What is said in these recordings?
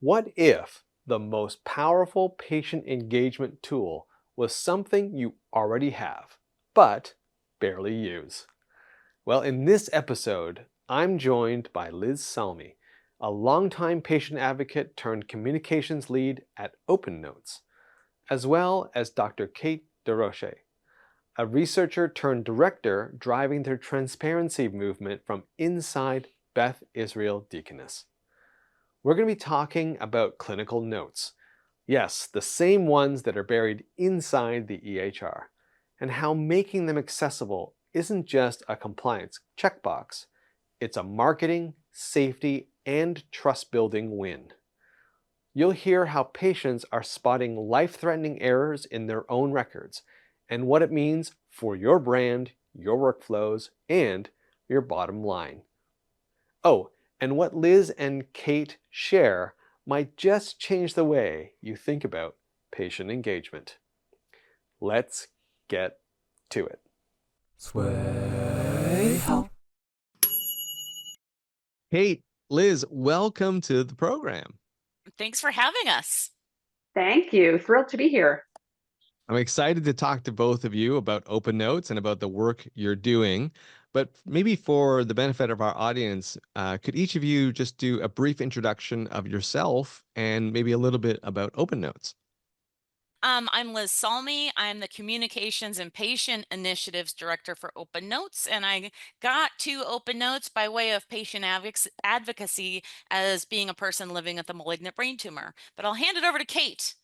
What if the most powerful patient engagement tool was something you already have, but barely use? Well, in this episode, I'm joined by Liz Salmi, a longtime patient advocate turned communications lead at OpenNotes, as well as Dr. Cait DesRoches, a researcher turned director driving their transparency movement from inside Beth Israel Deaconess. We're going to be talking about clinical notes. Yes, the same ones that are buried inside the EHR, and how making them accessible isn't just a compliance checkbox, it's a marketing, safety, and trust building win. You'll hear how patients are spotting life-threatening errors in their own records and what it means for your brand, your workflows, and your bottom line. Oh, and what Liz and Cait share might just change the way you think about patient engagement. Let's get to it. Swaay.Health. Cait, Liz, welcome to the program. Thanks for having us. Thank you. Thrilled to be here. I'm excited to talk to both of you about OpenNotes and about the work you're doing. But maybe for the benefit of our audience, could each of you just do a brief introduction of yourself and maybe a little bit about OpenNotes? I'm Liz Salmi. I'm the Communications and Patient Initiatives Director for OpenNotes, and I got to OpenNotes by way of patient advocacy as being a person living with a malignant brain tumor. But I'll hand it over to Cait.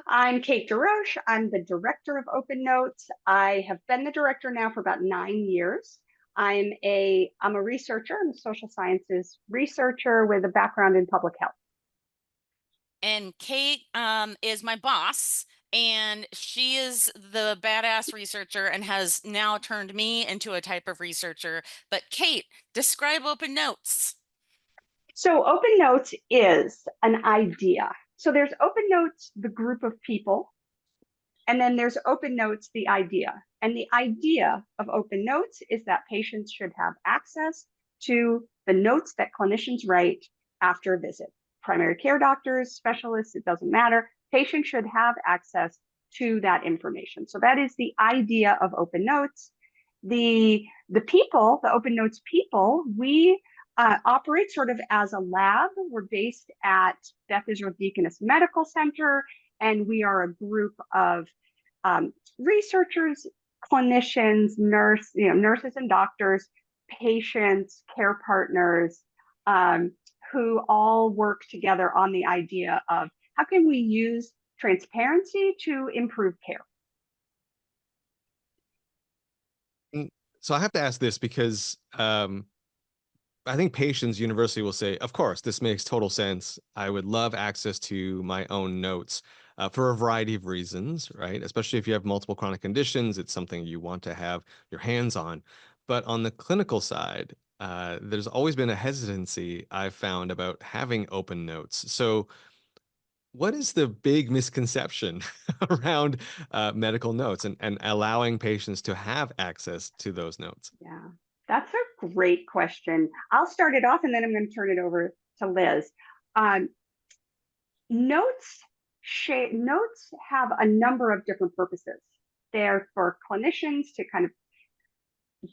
I'm Cait DesRoches. I'm the director of OpenNotes. I have been the director now for about 9 years. I'm a researcher. I'm a social sciences researcher with a background in public health. And Cait is my boss, and she is the badass researcher and has now turned me into a type of researcher. But Cait, describe OpenNotes. So OpenNotes is an idea. So there's OpenNotes, the group of people, and then there's OpenNotes, the idea. And the idea of OpenNotes is that patients should have access to the notes that clinicians write after a visit. Primary care doctors, specialists, it doesn't matter. Patients should have access to that information. So that is the idea of OpenNotes. The people, the OpenNotes people, we operate sort of as a lab. We're based at Beth Israel Deaconess Medical Center, and we are a group of researchers, clinicians, nurses and doctors, patients, care partners, who all work together on the idea of how can we use transparency to improve care. So I have to ask this because I think patients universally will say, of course, this makes total sense. I would love access to my own notes for a variety of reasons, right? Especially if you have multiple chronic conditions, it's something you want to have your hands on. But on the clinical side, there's always been a hesitancy I've found about having open notes. So what is the big misconception around medical notes and allowing patients to have access to those notes? Yeah, that's a great question. I'll start it off and then I'm going to turn it over to Liz. Notes have a number of different purposes. They're for clinicians to kind of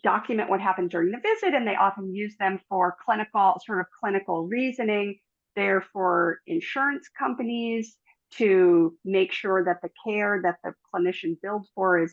document what happened during the visit, and they often use them for clinical reasoning. They're for insurance companies to make sure that the care that the clinician billed for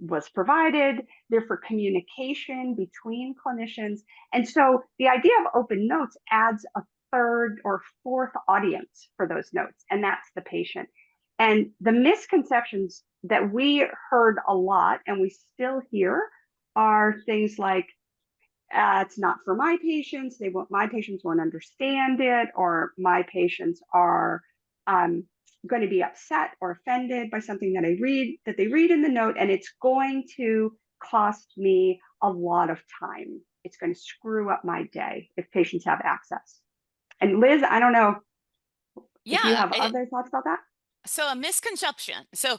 was provided. They're for communication between clinicians. And so the idea of open notes adds a third or fourth audience for those notes, and that's the patient. And the misconceptions that we heard a lot, and we still hear, are things like, it's not for my patients, my patients won't understand it, or my patients are going to be upset or offended by something that they read in the note, and it's going to cost me a lot of time. It's going to screw up my day if patients have access. And Liz, I don't know if you have other thoughts about that. So a misconception. So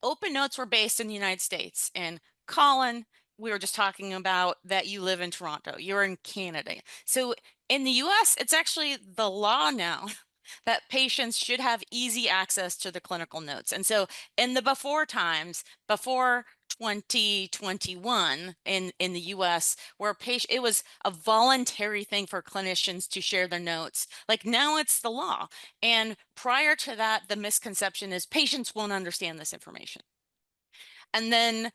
OpenNotes were based in the United States, and Colin, we were just talking about that you live in Toronto, you're in Canada. So in the US, it's actually the law now that patients should have easy access to the clinical notes. And so in the before times, before 2021 in the US, where it was a voluntary thing for clinicians to share their notes. Like now it's the law. And prior to that, the misconception is patients won't understand this information. And then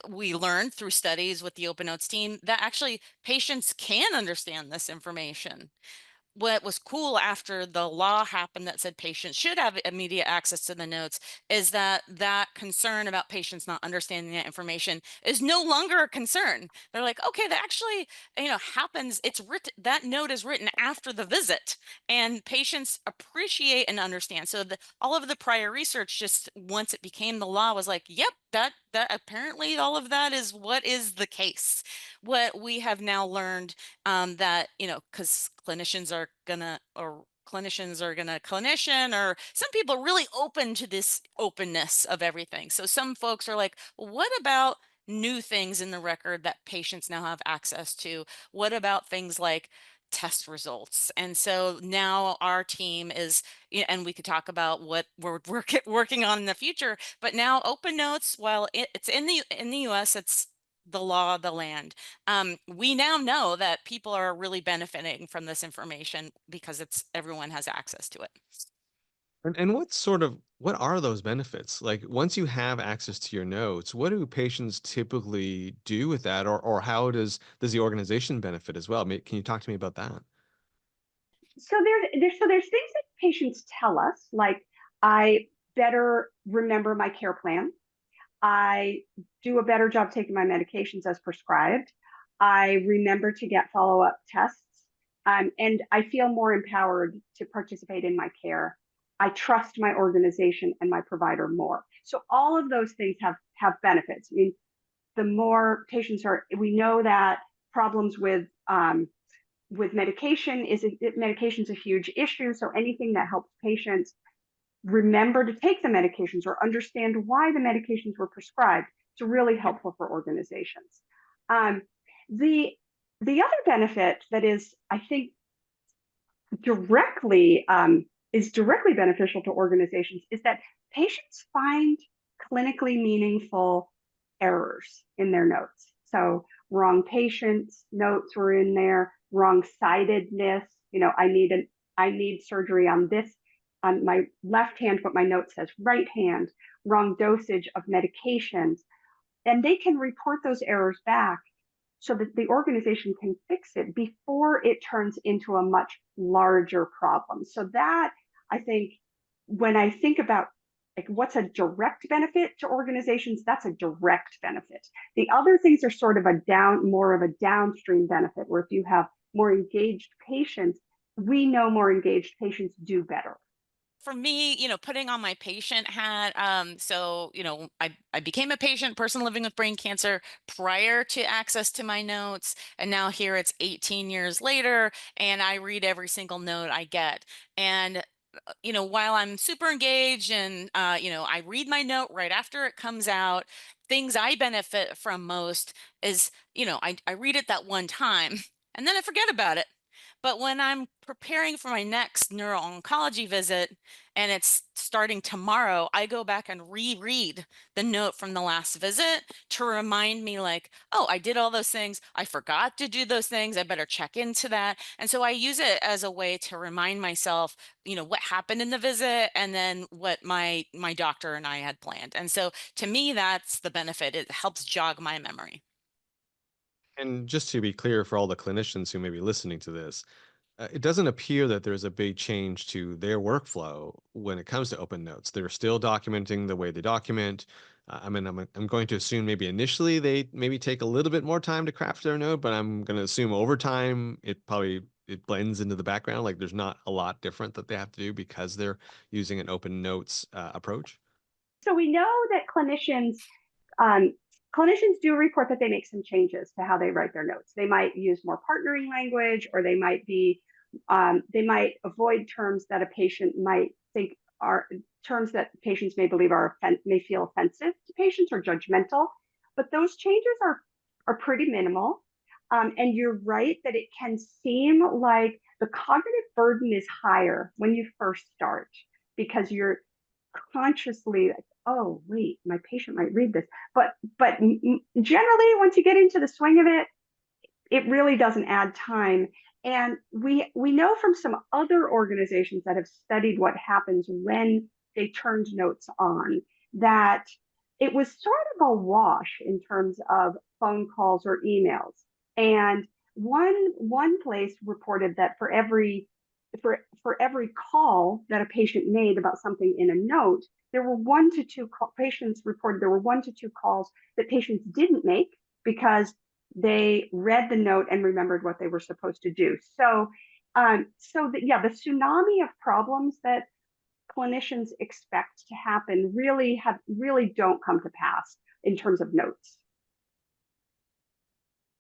we learned through studies with the OpenNotes team that actually patients can understand this information. What was cool after the law happened that said patients should have immediate access to the notes is that concern about patients not understanding that information is no longer a concern. They're like, okay, that actually, happens. It's written, that note is written after the visit, and patients appreciate and understand. So all of the prior research, just once it became the law, was like, yep, that apparently all of that is what is the case. What we have now learned, that, because clinicians are gonna clinician, or some people are really open to this openness of everything. So some folks are like, well, what about new things in the record that patients now have access to? What about things like test results? And so now our team is, and we could talk about what we're working on in the future, but now OpenNotes, while it's in the US, it's the law of the land. We now know that people are really benefiting from this information because everyone has access to it. And what are those benefits? Like once you have access to your notes, what do patients typically do with that, or how does the organization benefit as well? Can you talk to me about that? So there's things that patients tell us, like I better remember my care plan. I do a better job taking my medications as prescribed. I remember to get follow-up tests. And I feel more empowered to participate in my care. I trust my organization and my provider more. So all of those things have benefits. I mean, the more patients are, we know that problems with medication's a huge issue. So anything that helps patients remember to take the medications or understand why the medications were prescribed is really helpful for organizations. Um, the the other benefit that is, I think, directly is directly beneficial to organizations is that patients find clinically meaningful errors in their notes. So wrong patients notes were in there, wrong sidedness. I need surgery on this on my left hand, but my note says right hand, wrong dosage of medications. And they can report those errors back so that the organization can fix it before it turns into a much larger problem. So that, I think, when I think about like what's a direct benefit to organizations, that's a direct benefit. The other things are sort of more of a downstream benefit, where if you have more engaged patients, we know more engaged patients do better. For me, putting on my patient hat, so, I became a person living with brain cancer prior to access to my notes. And now here it's 18 years later, and I read every single note I get. And while I'm super engaged and, I read my note right after it comes out, things I benefit from most is, I read it that one time and then I forget about it. But when I'm preparing for my next neuro-oncology visit and it's starting tomorrow, I go back and reread the note from the last visit to remind me, like, oh, I did all those things. I forgot to do those things. I better check into that. And so I use it as a way to remind myself, what happened in the visit and then what my doctor and I had planned. And so to me, that's the benefit. It helps jog my memory. And just to be clear for all the clinicians who may be listening to this, it doesn't appear that there's a big change to their workflow when it comes to open notes. They're still documenting the way they document. I'm going to assume maybe initially they maybe take a little bit more time to craft their note, but I'm going to assume over time it blends into the background. Like there's not a lot different that they have to do because they're using an open notes approach. So we know that um, clinicians do report that they make some changes to how they write their notes. They might use more partnering language, or they might avoid terms that a patient might think are terms that patients may believe may feel offensive to patients or judgmental. but those changes are pretty minimal. And you're right that it can seem like the cognitive burden is higher when you first start because you're consciously like, oh, wait, my patient might read this. But generally, once you get into the swing of it, it really doesn't add time. And we know from some other organizations that have studied what happens when they turned notes on that it was sort of a wash in terms of phone calls or emails. And one place reported that for every call that a patient made about something in a note, there were patients reported there were 1 to 2 calls that patients didn't make because they read the note and remembered what they were supposed to do. So, the tsunami of problems that clinicians expect to happen really don't come to pass in terms of notes.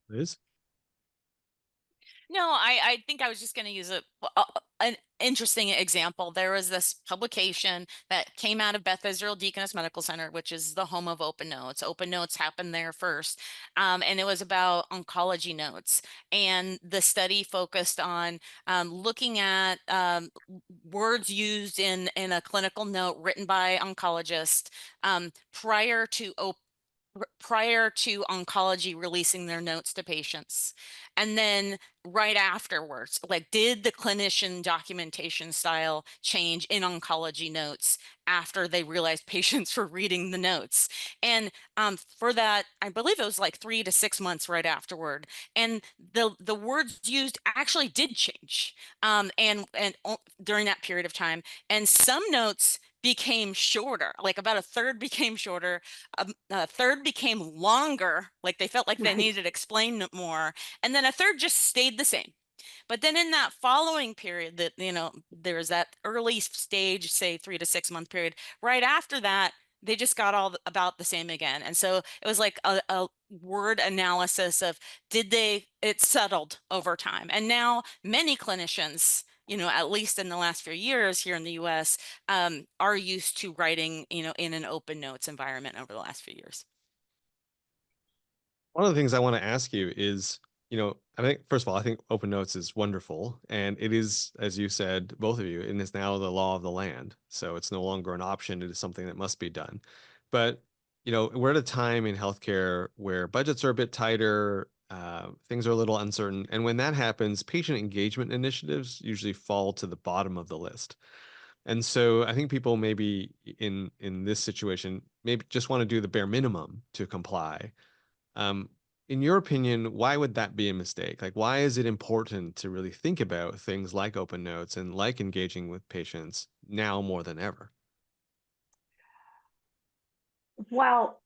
Liz? No, I think I was just going to use an interesting example. There was this publication that came out of Beth Israel Deaconess Medical Center, which is the home of OpenNotes. OpenNotes happened there first, and it was about oncology notes. And the study focused on looking at words used in a clinical note written by oncologists prior to oncology releasing their notes to patients. And then right afterwards, like, did the clinician documentation style change in oncology notes after they realized patients were reading the notes? And for that, I believe it was like 3 to 6 months right afterward. And the words used actually did change and during that period of time. And some notes became shorter, like about a third became shorter, a third became longer, like they felt like they needed to explain more, and then a third just stayed the same. But then in that following period, that there was that early stage, say 3 to 6 month period, right after that, they just got all about the same again. And so it was like a word analysis of it settled over time. And now many clinicians, at least in the last few years here in the US, are used to writing, in an OpenNotes environment over the last few years. One of the things I want to ask you is, I think, first of all, I think OpenNotes is wonderful. And it is, as you said, both of you, and it's now the law of the land. So it's no longer an option. It is something that must be done. But, we're at a time in healthcare where budgets are a bit tighter, things are a little uncertain. And when that happens, patient engagement initiatives usually fall to the bottom of the list. And so I think people maybe in this situation maybe just want to do the bare minimum to comply. In your opinion, why would that be a mistake? Like, why is it important to really think about things like OpenNotes and like engaging with patients now more than ever? Well,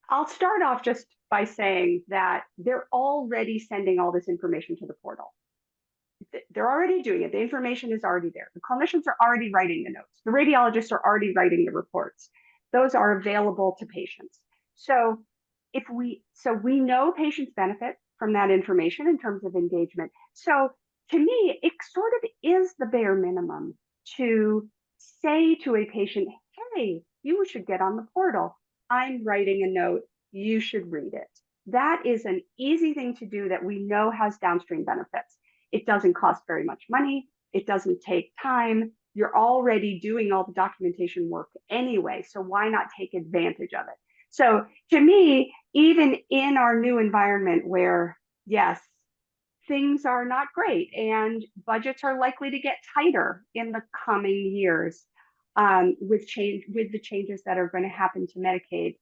I'll start off just by saying that they're already sending all this information to the portal. They're already doing it. The information is already there. The clinicians are already writing the notes. The radiologists are already writing the reports. Those are available to patients. So we know patients benefit from that information in terms of engagement. So to me, it sort of is the bare minimum to say to a patient, hey, you should get on the portal. I'm writing a note. You should read it. That is an easy thing to do that we know has downstream benefits. It doesn't cost very much money. It doesn't take time. You're already doing all the documentation work anyway. So why not take advantage of it? So to me, even in our new environment where, yes, things are not great and budgets are likely to get tighter in the coming years with the changes that are going to happen to Medicaid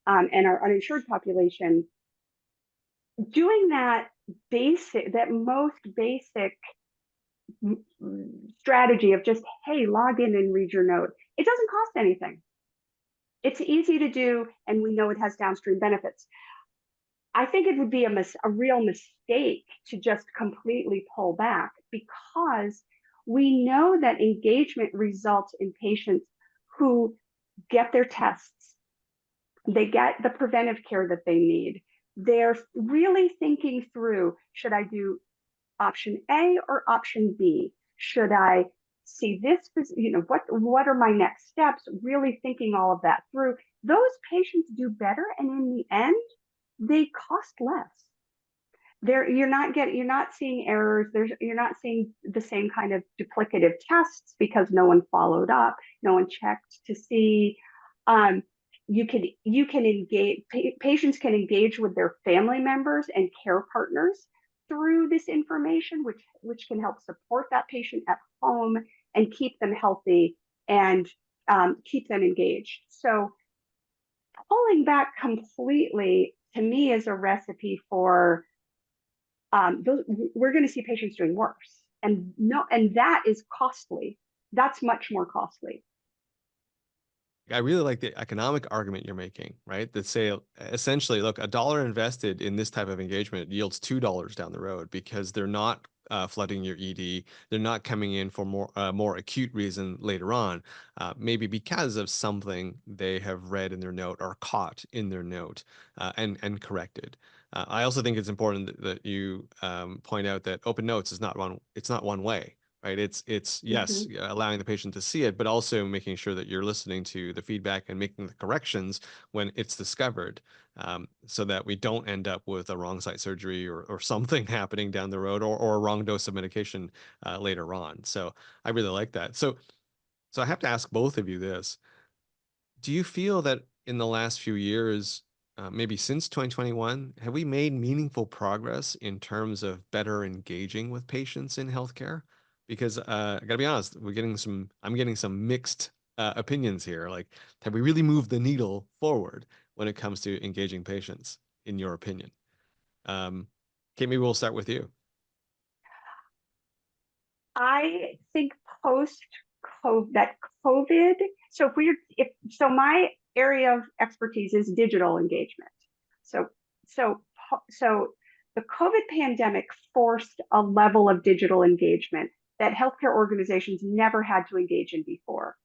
and our uninsured population, doing that most basic strategy of just, hey, log in and read your note. It doesn't cost anything. It's easy to do, and we know it has downstream benefits. I think it would be a real mistake to just completely pull back because we know that engagement results in patients who get their tests, they get the preventive care that they need. They're really thinking through, should I do option A or option B? Should I see this, what are my next steps, really thinking all of that through, those patients do better. And in the end, they cost less. You're not seeing errors. You're not seeing the same kind of duplicative tests because no one followed up, no one checked to see. You can engage, patients can engage with their family members and care partners through this information, which can help support that patient at home and keep them healthy and keep them engaged. So pulling back completely, to me, is a recipe for we're going to see patients doing worse, and that is costly. That's much more costly. I really like the economic argument you're making, right? That say essentially, look, a dollar invested in this type of engagement yields $2 down the road because they're not flooding your ED. They're not coming in for more acute reason later on, maybe because of something they have read in their note or caught in their note and corrected. I also think it's important that you point out that OpenNotes is not one. It's not one way. Right. It's yes, allowing the patient to see it, but also making sure that you're listening to the feedback and making the corrections when it's discovered, so that we don't end up with a wrong site surgery or something happening down the road or a wrong dose of medication later on. So I really like that. So I have to ask both of you this. Do you feel that in the last few years, maybe since 2021, have we made meaningful progress in terms of better engaging with patients in healthcare? Because I gotta be honest, I'm getting some mixed opinions here. Like, have we really moved the needle forward when it comes to engaging patients, in your opinion? Kate, maybe we'll start with you. I think post COVID. So my area of expertise is digital engagement. So so so the COVID pandemic forced a level of digital engagement that healthcare organizations never had to engage in before.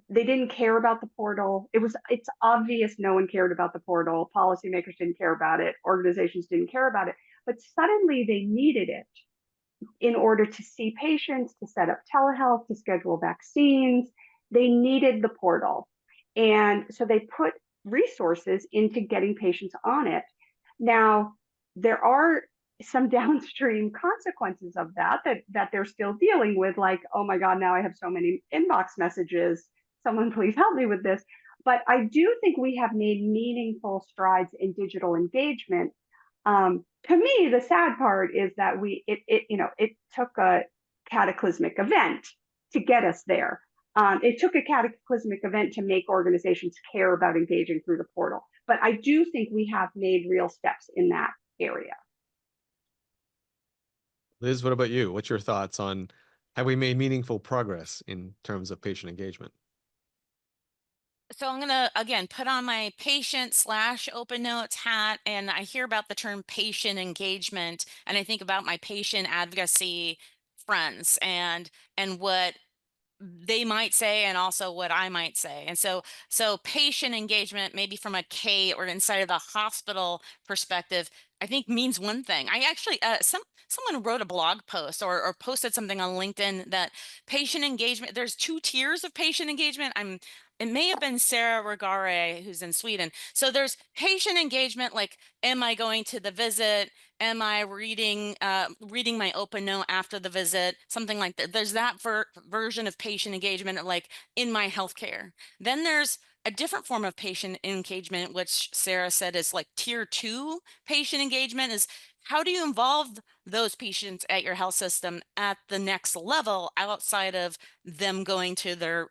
They didn't care about the portal. It's obvious no one cared about the portal. Policymakers didn't care about it. Organizations didn't care about it. But suddenly they needed it in order to see patients, to set up telehealth, to schedule vaccines. They needed the portal. And so they put resources into getting patients on it. Now, there are some downstream consequences of that they're still dealing with, like, oh my God, now I have so many inbox messages. Someone please help me with this. But I do think we have made meaningful strides in digital engagement. To me, the sad part is that it took a cataclysmic event to get us there. It took a cataclysmic event to make organizations care about engaging through the portal. But I do think we have made real steps in that area. Liz, what about you? What's your thoughts on have we made meaningful progress in terms of patient engagement? So I'm gonna again put on my patient slash open notes hat, and I hear about the term patient engagement, and I think about my patient advocacy friends and what they might say and also what I might say. And so patient engagement, maybe from a K or inside of the hospital perspective, I think means one thing. I actually someone wrote a blog post or posted something on LinkedIn that patient engagement, there's two tiers of patient engagement. It may have been Sarah Regare who's in Sweden. So there's patient engagement, like, am I going to the visit? Am I reading my open note after the visit? Something like that. There's that version of patient engagement, like in my healthcare. Then there's a different form of patient engagement, which Sarah said is like tier 2 patient engagement, is how do you involve those patients at your health system at the next level outside of them going to their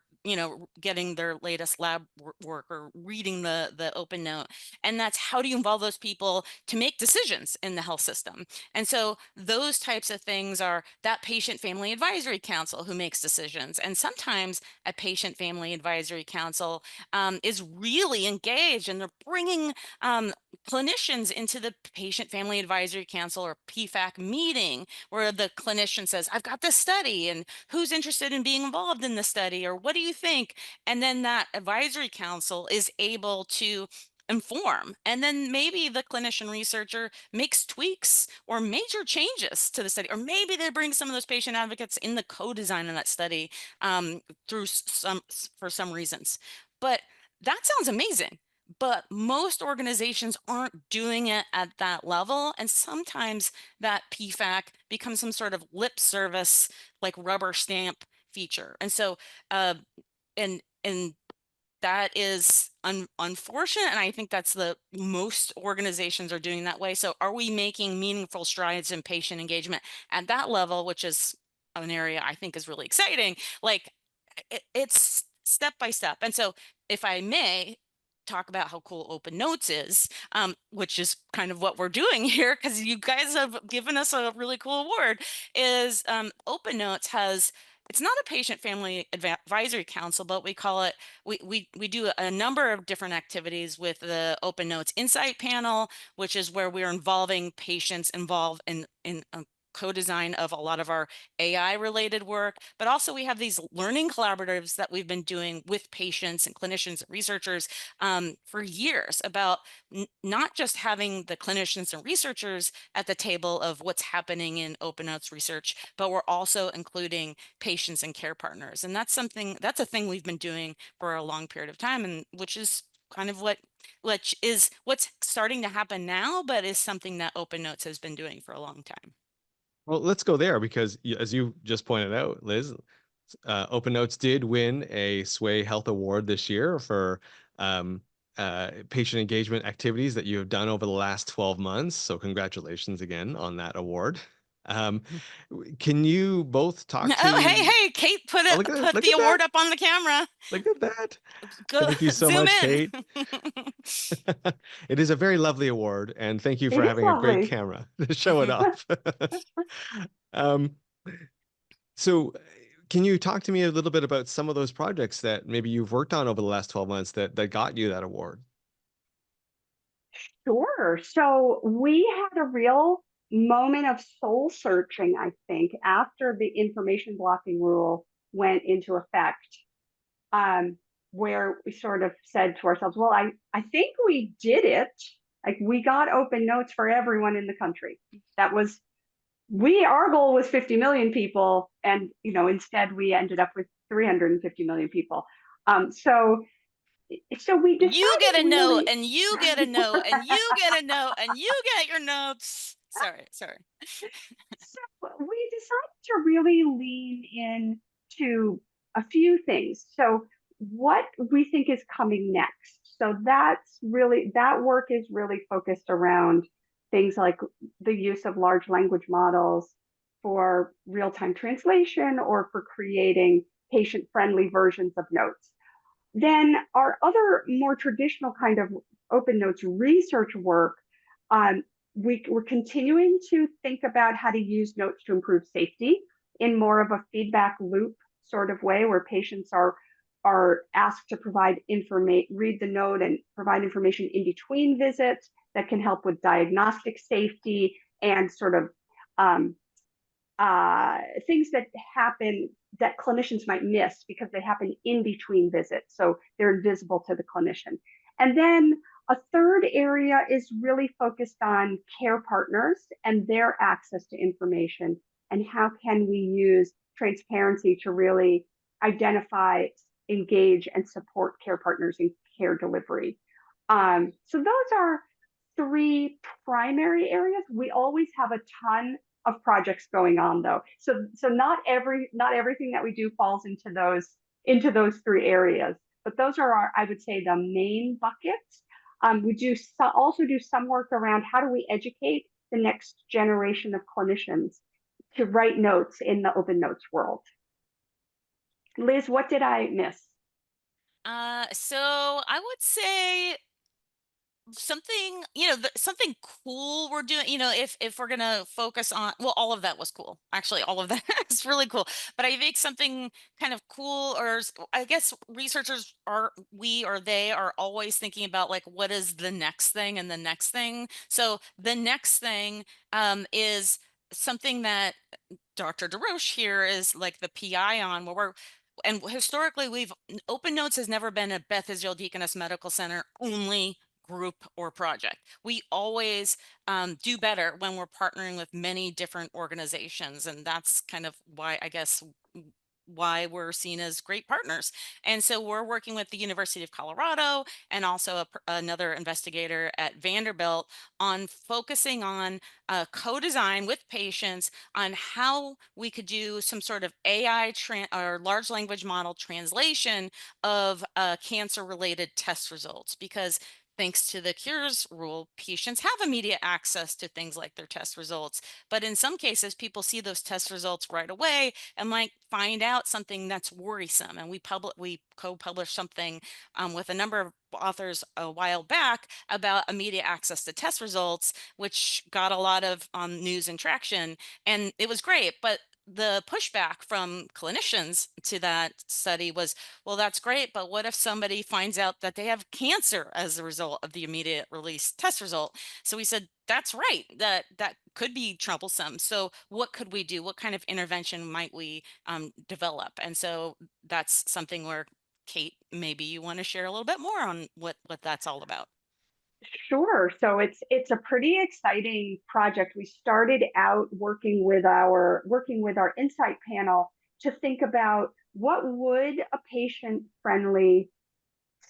getting their latest lab work or reading the open note. And that's how do you involve those people to make decisions in the health system. And so those types of things are that patient family advisory council who makes decisions. And sometimes a patient family advisory council is really engaged, and they're bringing clinicians into the patient family advisory council or PFAC meeting, where the clinician says, I've got this study, and who's interested in being involved in the study, or what do you think? And then that advisory council is able to inform. And then maybe the clinician researcher makes tweaks or major changes to the study, or maybe they bring some of those patient advocates in the co-design of that study through for some reasons. But that sounds amazing. But most organizations aren't doing it at that level. And sometimes that PFAC becomes some sort of lip service, like rubber stamp feature. And so, and that is unfortunate. And I think that's the most organizations are doing that way. So are we making meaningful strides in patient engagement at that level, which is an area I think is really exciting? Like it's step by step. And so if I may talk about how cool OpenNotes is, which is kind of what we're doing here, because you guys have given us a really cool award, is OpenNotes has, it's not a patient family advisory council, but we call it, we do a number of different activities with the OpenNotes Insight Panel, which is where we're involving patients involved in co-design of a lot of our AI related work, but also we have these learning collaboratives that we've been doing with patients and clinicians and researchers for years about not just having the clinicians and researchers at the table of what's happening in OpenNotes research, but we're also including patients and care partners. And that's a thing we've been doing for a long period of time, and which is kind of what's starting to happen now, but is something that OpenNotes has been doing for a long time. Well, let's go there because, as you just pointed out, Liz, OpenNotes did win a Swaay.Health award this year for patient engagement activities that you have done over the last 12 months. So congratulations again on that award. Can you both talk Oh, hey, to... hey, Cait put Oh, look at that! put Look the at award that! up on the camera. Look at that! Go Thank you so zoom much, in. Cait. It is a very lovely award, and thank you It for is having a great lovely. camera to show it off. um, so, can you talk to me a little bit about some of those projects that maybe you've worked on over the last 12 months that got you that award? Sure. So we had a real moment of soul searching, I think, after the information blocking rule went into effect, um, where we sort of said to ourselves, well, I think we did it. Like we got open notes for everyone in the country. That was our goal was 50 million people, and instead we ended up with 350 million people. So we You get decided a note, really. and you get a note, and you get a note, and you get your notes. Sorry. So we decided to really lean in to a few things. So what we think is coming next. So that work is really focused around things like the use of large language models for real-time translation or for creating patient-friendly versions of notes. Then our other more traditional kind of open notes research work, um, we're continuing to think about how to use notes to improve safety in more of a feedback loop sort of way, where patients are asked to provide information, read the note, and provide information in between visits that can help with diagnostic safety and sort of um, things that happen that clinicians might miss because they happen in between visits. So they're invisible to the clinician. And then a third area is really focused on care partners and their access to information, and how can we use transparency to really identify, engage, and support care partners in care delivery. So those are three primary areas. We always have a ton of projects going on though. So not everything that we do falls into those three areas, but those are I would say the main buckets. We also do some work around how do we educate the next generation of clinicians to write notes in the open notes world. Liz, what did I miss? So I would say something, something cool we're doing, if we're gonna focus on, well, all of that was cool. Actually, all of that is really cool. But I think something kind of cool, or I guess researchers they are always thinking about like what is the next thing and the next thing. So the next thing is something that Dr. DesRoches here is like the PI on, and historically OpenNotes has never been a Beth Israel Deaconess Medical Center only group or project. We always do better when we're partnering with many different organizations. And that's kind of why, I guess, why we're seen as great partners. And so we're working with the University of Colorado and also another investigator at Vanderbilt on focusing on co-design with patients on how we could do some sort of AI or large language model translation of cancer-related test results. Because thanks to the cures rule, patients have immediate access to things like their test results. But in some cases, people see those test results right away and might find out something that's worrisome. And we co-published something with a number of authors a while back about immediate access to test results, which got a lot of news and traction. And it was great. But the pushback from clinicians to that study was, well, that's great, but what if somebody finds out that they have cancer as a result of the immediate release test result? So we said, that's right, that could be troublesome. So what could we do? What kind of intervention might we develop? And so that's something where, Cait, maybe you want to share a little bit more on what that's all about. Sure. So it's a pretty exciting project. We started out working with our insight panel to think about what would a patient-friendly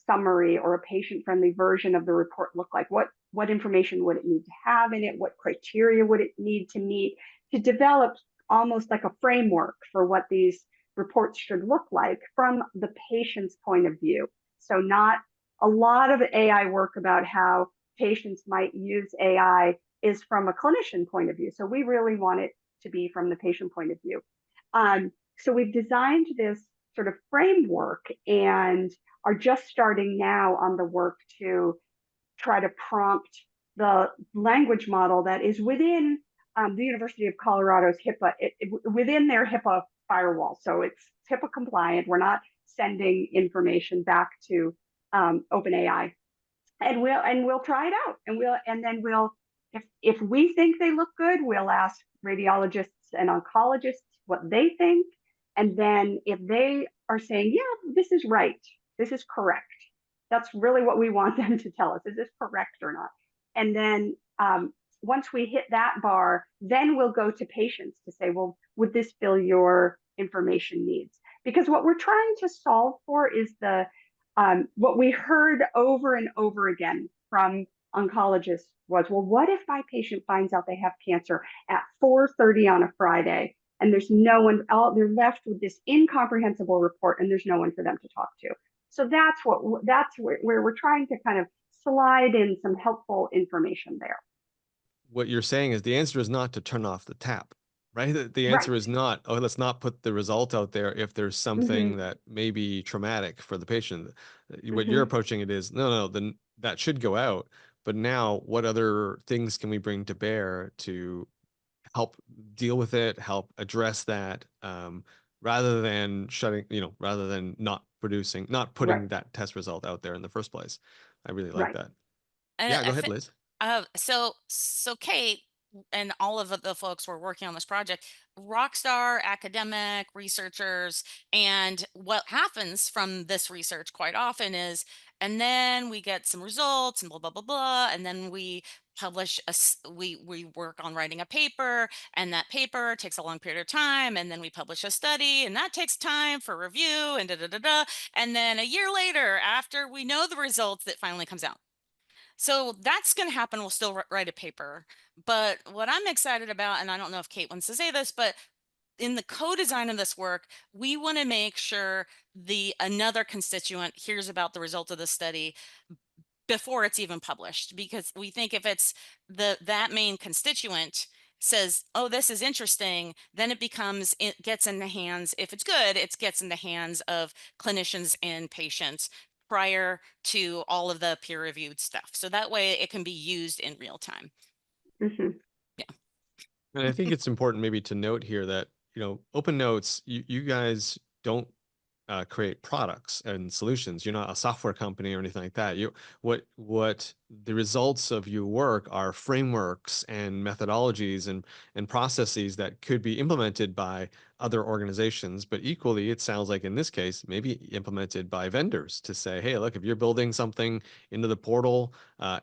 summary or a patient-friendly version of the report look like? What information would it need to have in it? What criteria would it need to meet to develop almost like a framework for what these reports should look like from the patient's point of view? So not a lot of AI work about how patients might use AI is from a clinician point of view. So we really want it to be from the patient point of view. So we've designed this sort of framework and are just starting now on the work to try to prompt the language model that is within the University of Colorado's HIPAA, within their HIPAA firewall. So it's HIPAA compliant. We're not sending information back to OpenAI, and we'll try it out, and then we'll if we think they look good, we'll ask radiologists and oncologists what they think, and then if they are saying, yeah, this is right, this is correct, that's really what we want them to tell us. Is this correct or not? And then once we hit that bar, then we'll go to patients to say, well, would this fill your information needs? Because what we're trying to solve for is what we heard over and over again from oncologists was, well, what if my patient finds out they have cancer at 4:30 on a Friday, and there's no one, they're left with this incomprehensible report, and there's no one for them to talk to. So that's where we're trying to kind of slide in some helpful information there. What you're saying is the answer is not to turn off the tap, right? The answer Right. is not, oh, let's not put the result out there if there's something that may be traumatic for the patient. What you're approaching it is, no, then that should go out. But now what other things can we bring to bear to help deal with it, help address that, rather than rather than not putting Right. that test result out there in the first place. I really like Right. that. And Yeah, go ahead, Liz. so Cait and all of the folks who are working on this project, rock star academic researchers, and what happens from this research quite often is, and then we get some results and blah blah blah blah, and then we publish we work on writing a paper, and that paper takes a long period of time, and then we publish a study, and that takes time for review and da da da da, and then a year later, after we know the results, that finally comes out. So that's going to happen. We'll still write a paper. But what I'm excited about, and I don't know if Cait wants to say this, but in the co-design of this work, we want to make sure another constituent hears about the result of the study before it's even published, because we think if it's that main constituent says, oh, this is interesting, then it gets in the hands, if it's good, it gets in the hands of clinicians and patients prior to all of the peer-reviewed stuff. So that way it can be used in real time. Mm-hmm. Yeah. And I think it's important maybe to note here that, Open Notes, you guys don't create products and solutions. You're not a software company or anything like that. What the results of your work are frameworks and methodologies and processes that could be implemented by other organizations, but equally, it sounds like in this case, maybe implemented by vendors to say, hey, look, if you're building something into the portal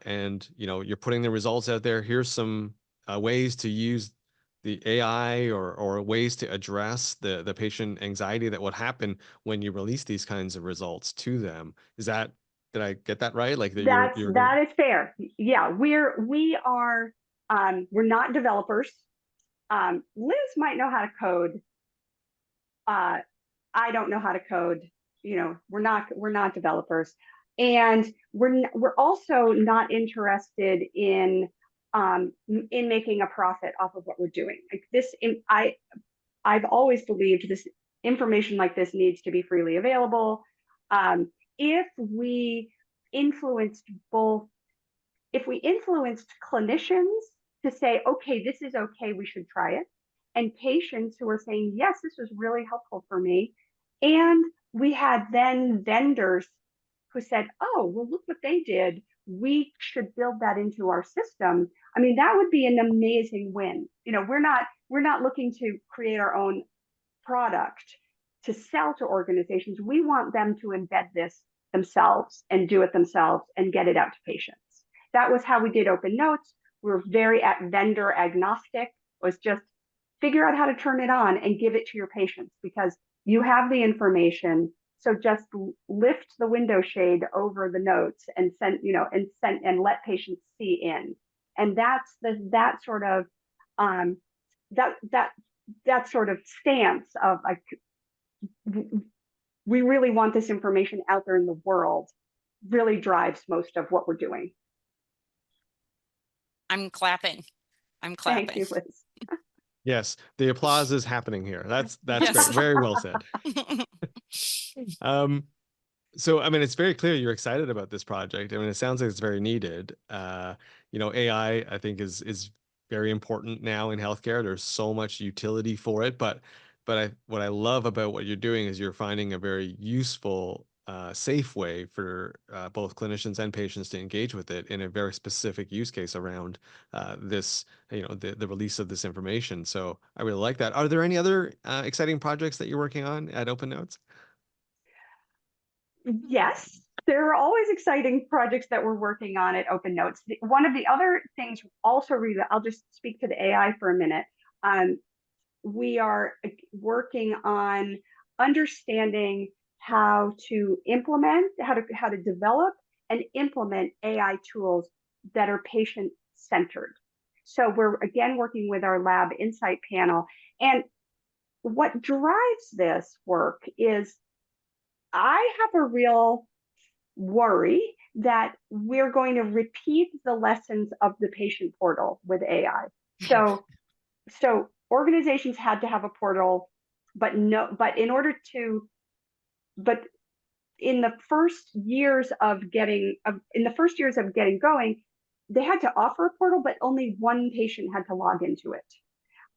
and you're putting the results out there, here's some ways to use the AI or ways to address the patient anxiety that would happen when you release these kinds of results to them. Did I get that right? Like that you're gonna. That is fair. Yeah, we are we're not developers. Liz might know how to code. I don't know how to code. We're not developers, and we're also not interested in making a profit off of what we're doing. Like this, I've always believed this information like this needs to be freely available. If we influenced clinicians to say, okay, this is okay, we should try it, and patients who are saying, yes, this was really helpful for me, and we had then vendors who said, oh, well, look what they did, we should build that into our system. I mean, that would be an amazing win. We're not looking to create our own product to sell to organizations. We want them to embed this themselves and do it themselves and get it out to patients. That was how we did OpenNotes. We were very vendor agnostic. It was just figure out how to turn it on and give it to your patients because you have the information. So just lift the window shade over the notes and let patients see in. And that's that sort of stance of like, we really want this information out there in the world, really drives most of what we're doing. I'm clapping. Thank you, Liz. Yes, the applause is happening here. That's Yes. great. Very well said. So, I mean, it's very clear you're excited about this project. I mean, it sounds like it's very needed. AI, I think, is very important now in healthcare. There's so much utility for it, but what I love about what you're doing is you're finding a very useful, safe way for both clinicians and patients to engage with it in a very specific use case around this, the release of this information. So I really like that. Are there any other exciting projects that you're working on at OpenNotes? Yes, there are always exciting projects that we're working on at OpenNotes. One of the other things also, I'll just speak to the AI for a minute. We are working on understanding how to develop and implement AI tools that are patient-centered. So we're again working with our lab insight panel. And what drives this work is I have a real worry that we're going to repeat the lessons of the patient portal with AI. So organizations had to have a portal, but in the first years of getting going, they had to offer a portal, but only one patient had to log into it.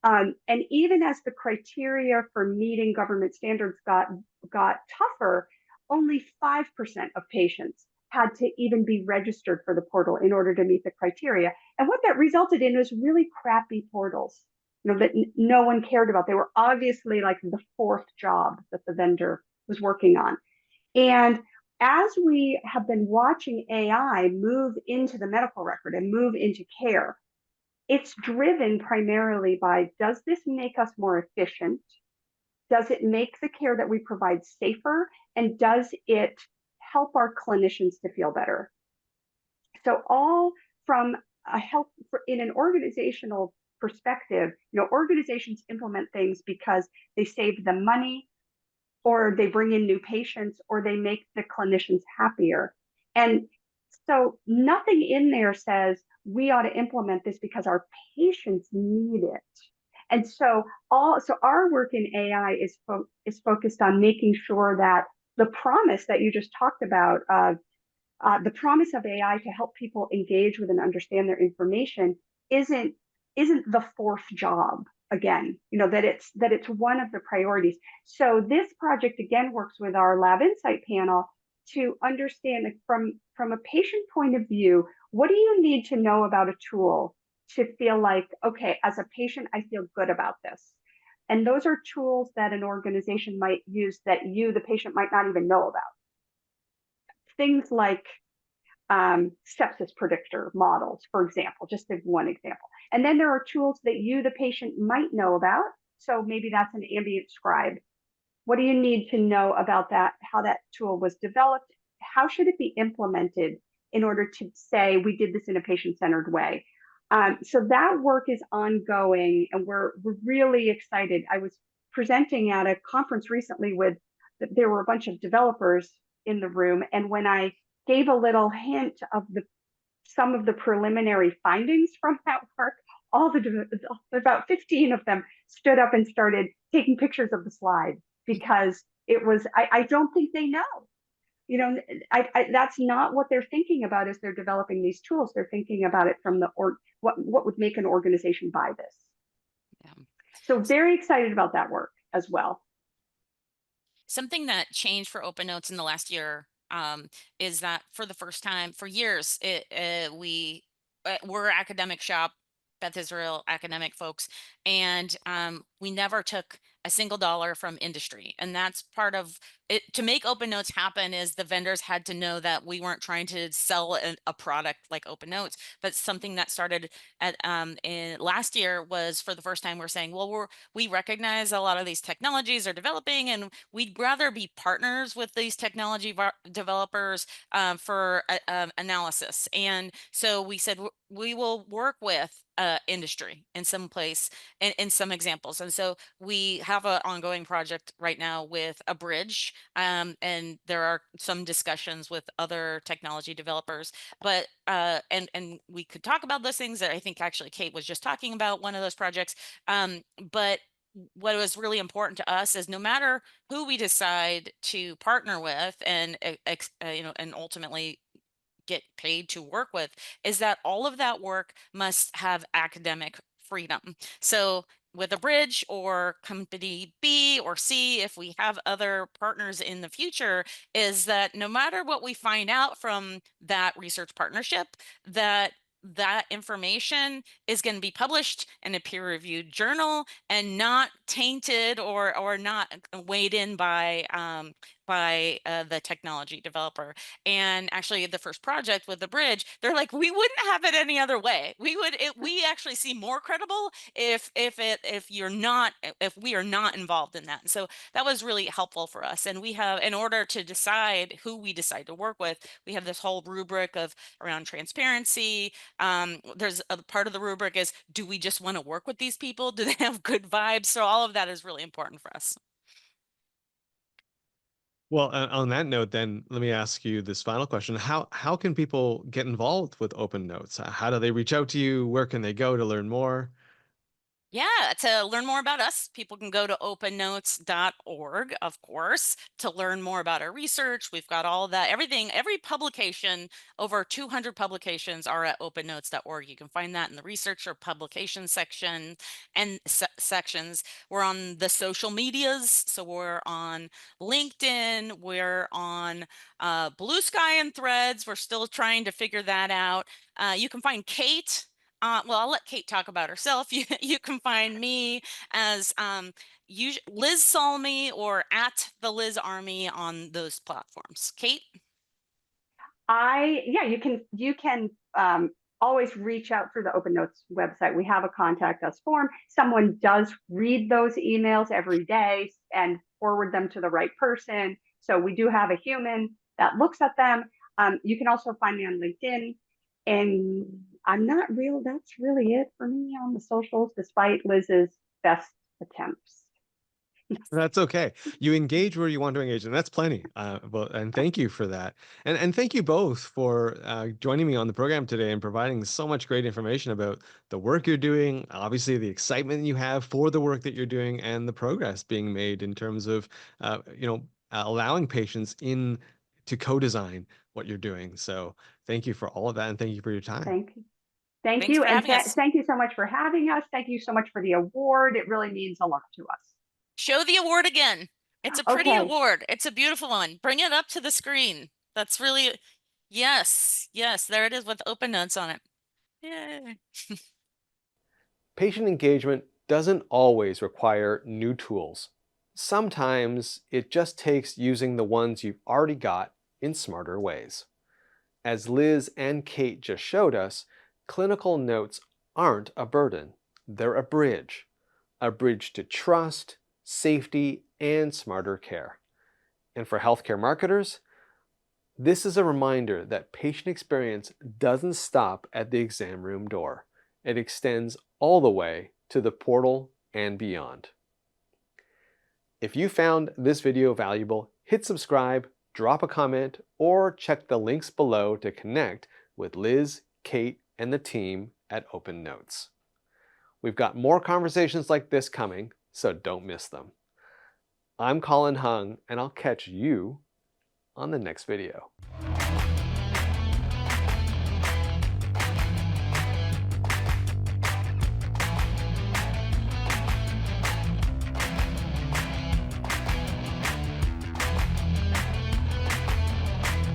And even as the criteria for meeting government standards got tougher, only 5% of patients had to even be registered for the portal in order to meet the criteria. And what that resulted in was really crappy portals, that no one cared about. They were obviously like the fourth job that the vendor was working on. And as we have been watching AI move into the medical record and move into care, it's driven primarily by, does this make us more efficient? Does it make the care that we provide safer? And does it help our clinicians to feel better? So all from in an organizational perspective, organizations implement things because they save them money, or they bring in new patients, or they make the clinicians happier. And so nothing in there says we ought to implement this because our patients need it. And so our work in AI is focused on making sure that the promise that you just talked about, the promise of AI to help people engage with and understand their information, isn't the fourth job. again, that it's one of the priorities. So this project again works with our lab insight panel to understand from a patient point of view, what do you need to know about a tool to feel like, okay, as a patient, I feel good about this. And those are tools that an organization might use that you, the patient, might not even know about. Things like sepsis predictor models, for example, just as one example. And then there are tools that you, the patient, might know about. So maybe that's an ambient scribe. What do you need to know about that, how that tool was developed? How should it be implemented in order to say we did this in a patient-centered way? So that work is ongoing, and we're really excited. I was presenting at a conference recently there were a bunch of developers in the room, and when I gave a little hint of some of the preliminary findings from that work, about 15 of them stood up and started taking pictures of the slide because it was, I don't think they know. That's not what they're thinking about as they're developing these tools. They're thinking about it from what would make an organization buy this. Yeah. So very excited about that work as well. Something that changed for OpenNotes in the last year is that for the first time for years, we're academic shop, Beth Israel academic folks, and we never took a single dollar from industry. And that's part of it. To make OpenNotes happen is the vendors had to know that we weren't trying to sell a product like OpenNotes, but something that started at last year was for the first time we're saying, well, we recognize a lot of these technologies are developing, and we'd rather be partners with these technology developers for analysis. And so we said we will work with industry in some place in some examples. And so we have an ongoing project right now with a bridge, and there are some discussions with other technology developers, but and we could talk about those things that I think actually Cait was just talking about, one of those projects. But what was really important to us is no matter who we decide to partner with and and ultimately get paid to work with, is that all of that work must have academic freedom. So with a bridge or company B or C, if we have other partners in the future, is that no matter what we find out from that research partnership, that information is going to be published in a peer-reviewed journal and not tainted or not weighed in by the technology developer. And actually the first project with the bridge, they're like, we wouldn't have it any other way. We actually seem more credible if we are not involved in that. And so that was really helpful for us. And we have, in order to decide who we decide to work with, we have this whole rubric of around transparency. There's a part of the rubric is, do we just want to work with these people? Do they have good vibes? So all of that is really important for us. Well, on that note, then let me ask you this final question. How can people get involved with OpenNotes? How do they reach out to you? Where can they go to learn more? Yeah, to learn more about us, people can go to opennotes.org, of course, to learn more about our research. We've got all that, everything, every publication, over 200 publications are at opennotes.org. You can find that in the research or publication section and sections. We're on the social medias. So we're on LinkedIn, we're on Blue Sky and Threads. We're still trying to figure that out. You can find Cait. Well, I'll let Cait talk about herself. You can find me as Liz Salmi or at the Liz Army on those platforms. Cait? You can always reach out through the OpenNotes website. We have a contact us form. Someone does read those emails every day and forward them to the right person. So we do have a human that looks at them. You can also find me on LinkedIn, and that's really it for me on the socials, despite Liz's best attempts. That's okay. You engage where you want to engage, and that's plenty. And thank you for that. And thank you both for joining me on the program today and providing so much great information about the work you're doing, obviously the excitement you have for the work that you're doing, and the progress being made in terms of, allowing patients in to co-design what you're doing. So thank you for all of that, and thank you for your time. Thank you. Thank Thanks you. for And having us. thank you so much for having us. Thank you so much for the award. It really means a lot to us. Show the award again. It's a pretty Okay. award. It's a beautiful one. Bring it up to the screen. That's really, yes, yes, there it is with OpenNotes on it. Yay. Patient engagement doesn't always require new tools. Sometimes it just takes using the ones you've already got in smarter ways. As Liz and Cait just showed us, clinical notes aren't a burden. They're a bridge to trust, safety, and smarter care. And for healthcare marketers, this is a reminder that patient experience doesn't stop at the exam room door. It extends all the way to the portal and beyond. If you found this video valuable, hit subscribe, drop a comment, or check the links below to connect with Liz, Cait, and the team at OpenNotes. We've got more conversations like this coming, so don't miss them. I'm Colin Hung, and I'll catch you on the next video.